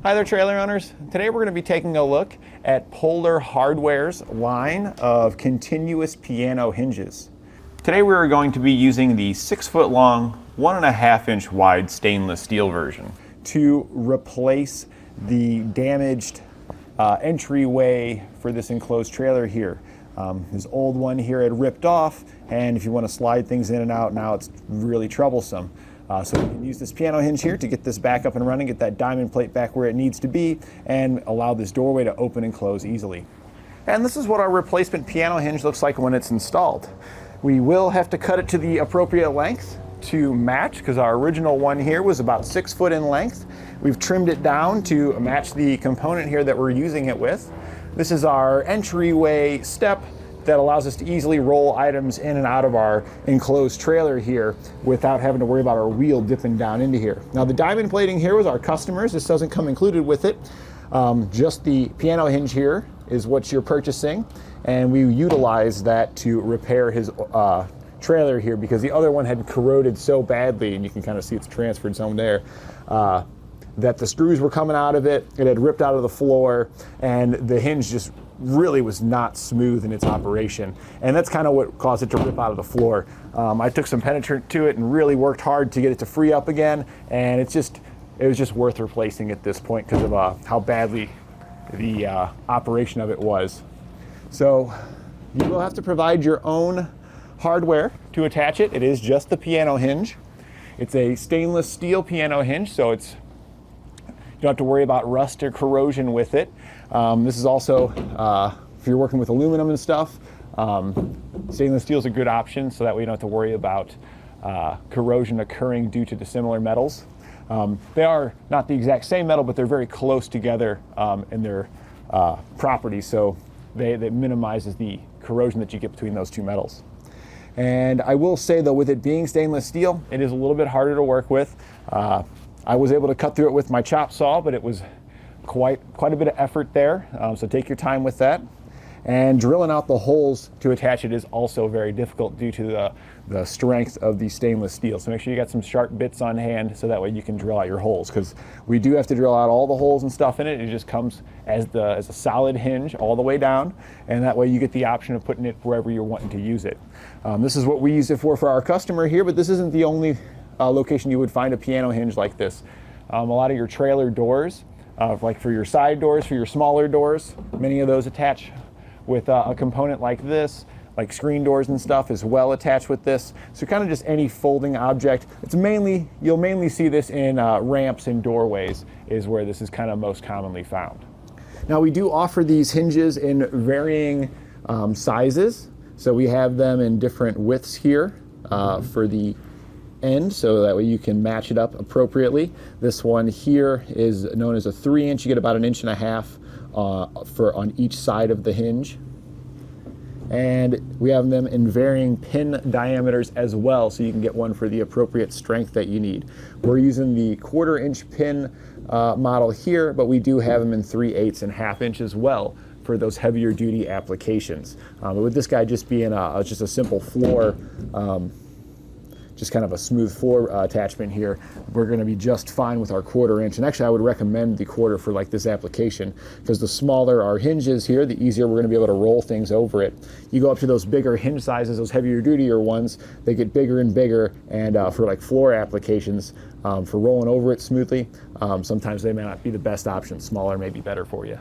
Hi there, trailer owners. Today we're going to be taking a look at Polar Hardware's line of continuous piano hinges. Today we are going to be using the 6-foot long, 1.5 inch wide stainless steel version to replace the damaged entryway for this enclosed trailer here. This old one here had ripped off, and if you want to slide things in and out, now it's really troublesome. So we can use this piano hinge here to get this back up and running, get that diamond plate back where it needs to be, and allow this doorway to open and close easily. And this is what our replacement piano hinge looks like when it's installed. We will have to cut it to the appropriate length to match, because our original one here was about 6 foot in length. We've trimmed it down to match the component here that we're using it with. This is our entryway step that allows us to easily roll items in and out of our enclosed trailer here without having to worry about our wheel dipping down into here. Now the diamond plating here was our customers. This doesn't come included with it. Just the piano hinge here is what you're purchasing, and we utilize that to repair his trailer here because the other one had corroded so badly, and you can kind of see it's transferred some there, that the screws were coming out of it. It had ripped out of the floor, and the hinge just really was not smooth in its operation, and that's kind of what caused it to rip out of the floor. I took some penetrant to it and really worked hard to get it to free up again, and it was just worth replacing at this point because of how badly the operation of it was. So you will have to provide your own hardware to attach it. It is just the piano hinge. It's a stainless steel piano hinge, so you don't have to worry about rust or corrosion with it. This is also, if you're working with aluminum and stuff, stainless steel is a good option, so that way you don't have to worry about corrosion occurring due to dissimilar metals. They are not the exact same metal, but they're very close together in their properties, so that minimizes the corrosion that you get between those two metals. And I will say though, with it being stainless steel, it is a little bit harder to work with. I was able to cut through it with my chop saw, but it was quite a bit of effort there, so take your time with that. And drilling out the holes to attach it is also very difficult due to the strength of the stainless steel. So make sure you got some sharp bits on hand so that way you can drill out your holes, because we do have to drill out all the holes and stuff in it. It just comes as a solid hinge all the way down, and that way you get the option of putting it wherever you're wanting to use it. This is what we use it for our customer here, but this isn't the only location you would find a piano hinge like this. A lot of your trailer doors, like for your side doors, for your smaller doors, many of those attach with a component like this, like screen doors and stuff is well attached with this. So kind of just any folding object. You'll mainly see this in ramps and doorways is where this is kind of most commonly found. Now we do offer these hinges in varying sizes. So we have them in different widths here for the end, so that way you can match it up appropriately. This one here is known as a 3-inch. You get about 1.5 inches on each side of the hinge. And we have them in varying pin diameters as well, so you can get one for the appropriate strength that you need. We're using the 1/4 inch pin model here, but we do have them in 3/8 and 1/2 inch as well for those heavier duty applications. But with this guy just being just a simple floor, just kind of a smooth floor attachment here, we're going to be just fine with our 1/4 inch. And actually I would recommend the 1/4 for like this application, because the smaller our hinges here, the easier we're going to be able to roll things over it. You go up to those bigger hinge sizes, those heavier dutier ones, they get bigger and bigger, and for like floor applications, for rolling over it smoothly, sometimes they may not be the best option. Smaller may be better for you.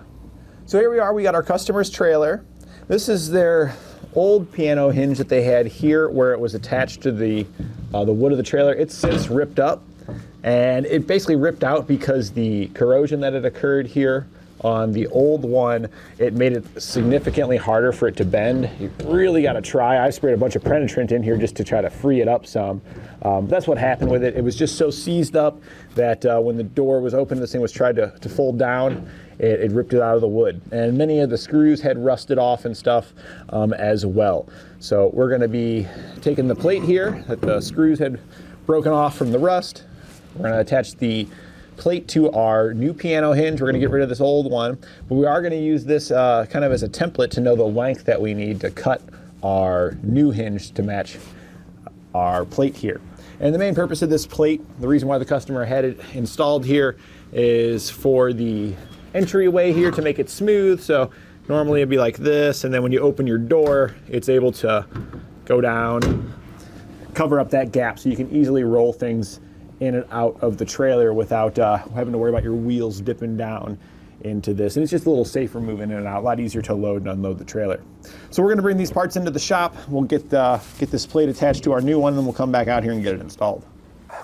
So here we are, we got our customer's trailer. This is their old piano hinge that they had here where it was attached to the wood of the trailer. It's since ripped up, and it basically ripped out because the corrosion that had occurred here on the old one, it made it significantly harder for it to bend. You really got to try. I sprayed a bunch of penetrant in here just to try to free it up some. That's what happened with it. It was just so seized up that when the door was open, this thing was tried to fold down, it ripped it out of the wood. And many of the screws had rusted off and stuff as well. So we're going to be taking the plate here that the screws had broken off from the rust. We're going to attach the plate to our new piano hinge. We're going to get rid of this old one, but we are going to use this kind of as a template to know the length that we need to cut our new hinge to match our plate here. And the main purpose of this plate, the reason why the customer had it installed here, is for the entryway here to make it smooth. So normally it'd be like this, and then when you open your door, it's able to go down, cover up that gap so you can easily roll things in and out of the trailer without having to worry about your wheels dipping down into this. And it's just a little safer moving in and out, a lot easier to load and unload the trailer. So we're gonna bring these parts into the shop. We'll get this plate attached to our new one, and then we'll come back out here and get it installed.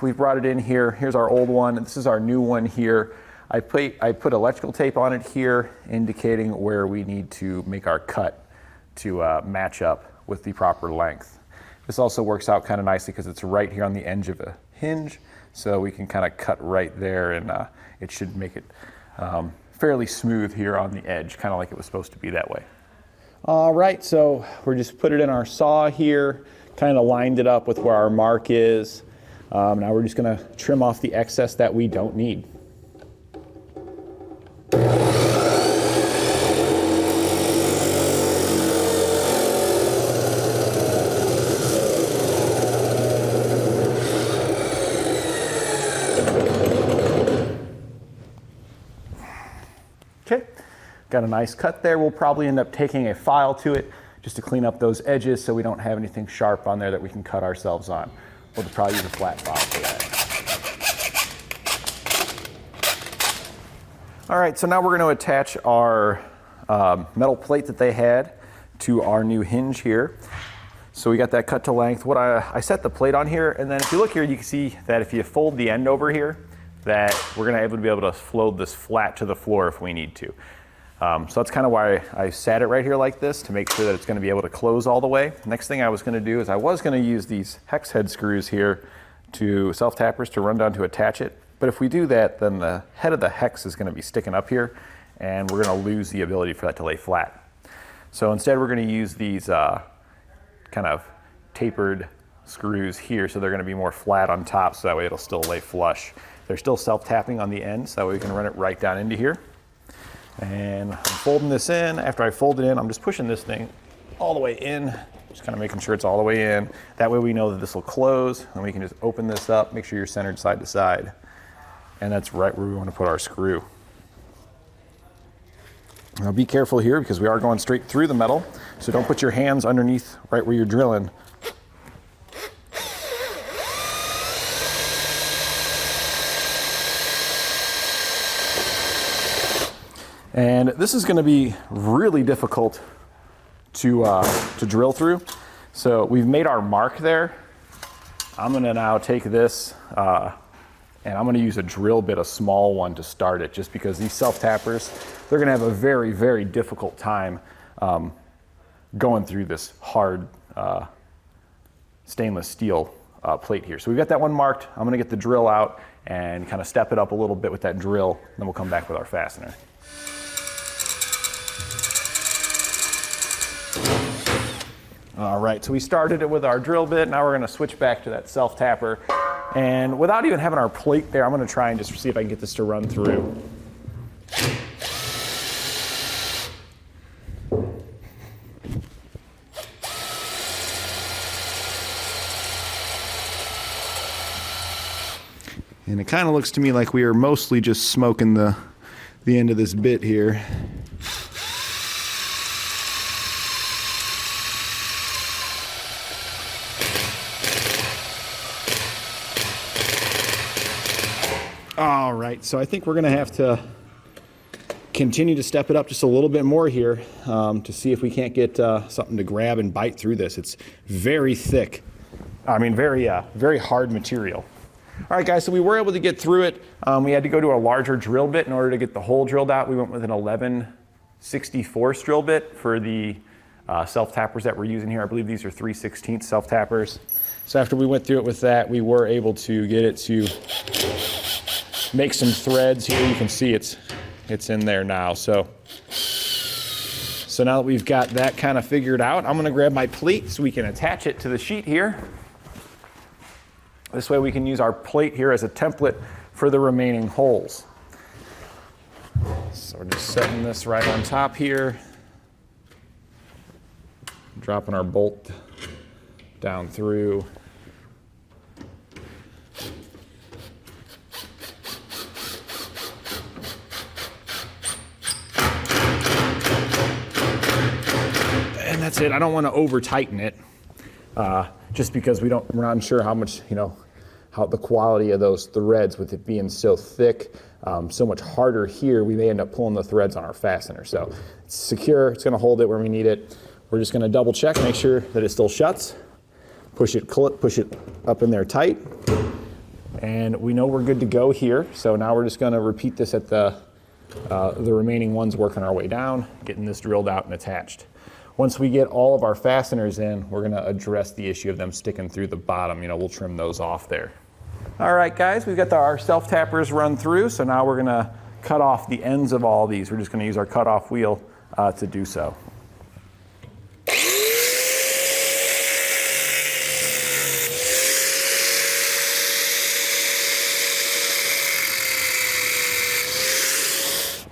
We've brought it in here. Here's our old one. This is our new one here. I put electrical tape on it here, indicating where we need to make our cut to match up with the proper length. This also works out kind of nicely because it's right here on the edge of a hinge, so we can kind of cut right there, and it should make it fairly smooth here on the edge, kind of like it was supposed to be that way. All right, so we're just put it in our saw here, kind of lined it up with where our mark is. Now we're just gonna trim off the excess that we don't need. Okay, got a nice cut there. We'll probably end up taking a file to it just to clean up those edges so we don't have anything sharp on there that we can cut ourselves on. We'll probably use a flat file for that. All right, so now we're going to attach our metal plate that they had to our new hinge here. So we got that cut to length. I set the plate on here, and then if you look here, you can see that if you fold the end over here, that we're going to be able to float this flat to the floor if we need to. So that's kind of why I sat it right here like this, to make sure that it's going to be able to close all the way. Next thing I was going to do is I was going to use these hex head screws here to self-tappers to run down to attach it. But if we do that, then the head of the hex is going to be sticking up here, and we're going to lose the ability for that to lay flat. So instead we're going to use these kind of tapered screws here, so they're going to be more flat on top, so that way it'll still lay flush. They're still self-tapping on the end, so that way we can run it right down into here. And I'm folding this in. After I fold it in, I'm just pushing this thing all the way in, just kind of making sure it's all the way in. That way we know that this will close, and we can just open this up, make sure you're centered side to side. And that's right where we want to put our screw. Now be careful here, because we are going straight through the metal, so don't put your hands underneath right where you're drilling. And this is going to be really difficult to drill through. So we've made our mark there. I'm going to now take this and I'm going to use a drill bit, a small one, to start it, just because these self-tappers, they're going to have a very, very difficult time going through this hard stainless steel plate here. So we've got that one marked. I'm going to get the drill out and kind of step it up a little bit with that drill. Then we'll come back with our fastener. All right, so we started it with our drill bit. Now we're going to switch back to that self-tapper. And without even having our plate there, I'm going to try and just see if I can get this to run through. And it kind of looks to me like we are mostly just smoking the end of this bit here. All right, so I think we're going to have to continue to step it up just a little bit more here to see if we can't get something to grab and bite through this. It's very thick. I mean, very hard material. All right, guys, so we were able to get through it. We had to go to a larger drill bit in order to get the hole drilled out. We went with an 11/64 drill bit for the self-tappers that we're using here. I believe these are 3/16 self-tappers. So after we went through it with that, we were able to get it to make some threads here. You can see it's in there now. So now that we've got that kind of figured out, I'm going to grab my plate so we can attach it to the sheet here. This way we can use our plate here as a template for the remaining holes. So we're just setting this right on top here, dropping our bolt down through. that's it. I don't want to over tighten it, just because we're not sure how much, how the quality of those threads, with it being so thick, so much harder here, we may end up pulling the threads on our fastener. So it's secure, it's gonna hold it where we need it. We're just gonna double check, make sure that it still shuts, push it up in there tight, and we know we're good to go here. So now we're just gonna repeat this at the remaining ones, working our way down, getting this drilled out and attached. Once we get all of our fasteners in, we're gonna address the issue of them sticking through the bottom. We'll trim those off there. All right, guys, we've got our self-tappers run through, so now we're gonna cut off the ends of all these. We're just gonna use our cut-off wheel to do so.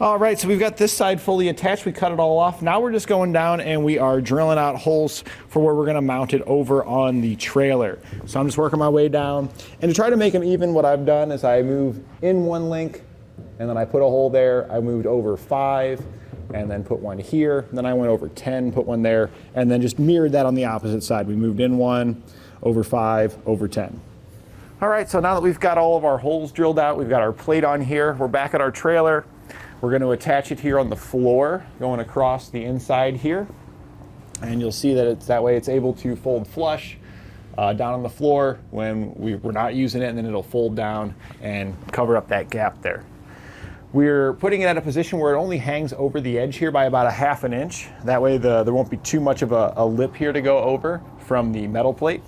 All right, so we've got this side fully attached. We cut it all off. Now we're just going down and we are drilling out holes for where we're gonna mount it over on the trailer. So I'm just working my way down. And to try to make them even, what I've done is I move in one link and then I put a hole there. I moved over 5 and then put one here. Then I went over 10, put one there, and then just mirrored that on the opposite side. We moved in 1, over 5, over 10. All right, so now that we've got all of our holes drilled out, we've got our plate on here, we're back at our trailer. We're going to attach it here on the floor, going across the inside here. And you'll see that that way it's able to fold flush down on the floor when we're not using it, and then it'll fold down and cover up that gap there. We're putting it at a position where it only hangs over the edge here by about 1/2 inch. That way there won't be too much of a lip here to go over from the metal plate.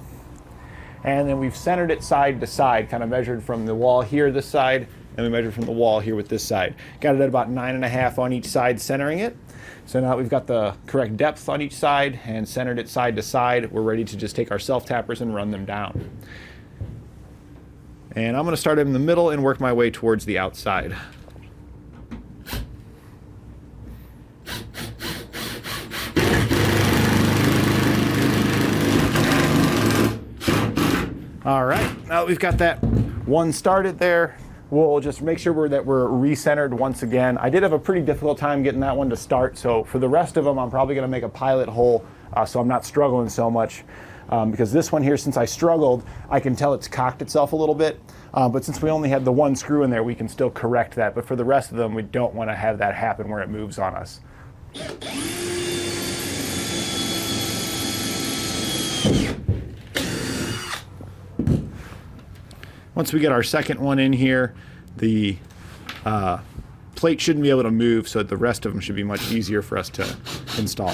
And then we've centered it side to side, kind of measured from the wall here this side, and we measured from the wall here with this side. Got it at about 9.5 on each side, centering it. So now that we've got the correct depth on each side and centered it side to side, we're ready to just take our self-tappers and run them down. And I'm gonna start in the middle and work my way towards the outside. All right, now that we've got that one started there, we'll just make sure that we're recentered once again. I did have a pretty difficult time getting that one to start, so for the rest of them, I'm probably gonna make a pilot hole so I'm not struggling so much. Because this one here, since I struggled, I can tell it's cocked itself a little bit. But since we only had the one screw in there, we can still correct that. But for the rest of them, we don't wanna have that happen where it moves on us. Once we get our second one in here, the plate shouldn't be able to move, so the rest of them should be much easier for us to install.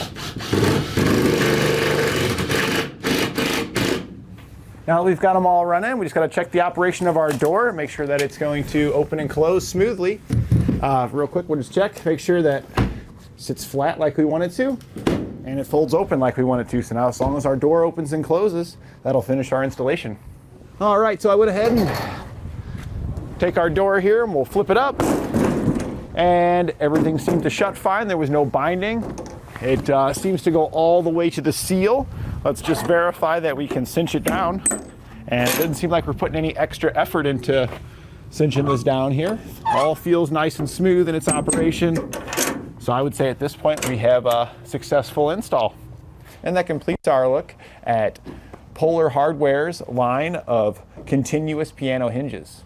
Now that we've got them all running, we just got to check the operation of our door and make sure that it's going to open and close smoothly. Real quick, we'll just check, make sure that it sits flat like we want it to, and it folds open like we want it to. So now as long as our door opens and closes, that'll finish our installation. All right, so I went ahead and take our door here and we'll flip it up, and everything seemed to shut fine. There was no binding. It seems to go all the way to the seal. Let's just verify that we can cinch it down. And it doesn't seem like we're putting any extra effort into cinching this down here. All feels nice and smooth in its operation. So I would say at this point we have a successful install. And that completes our look at Polar Hardware's line of continuous piano hinges.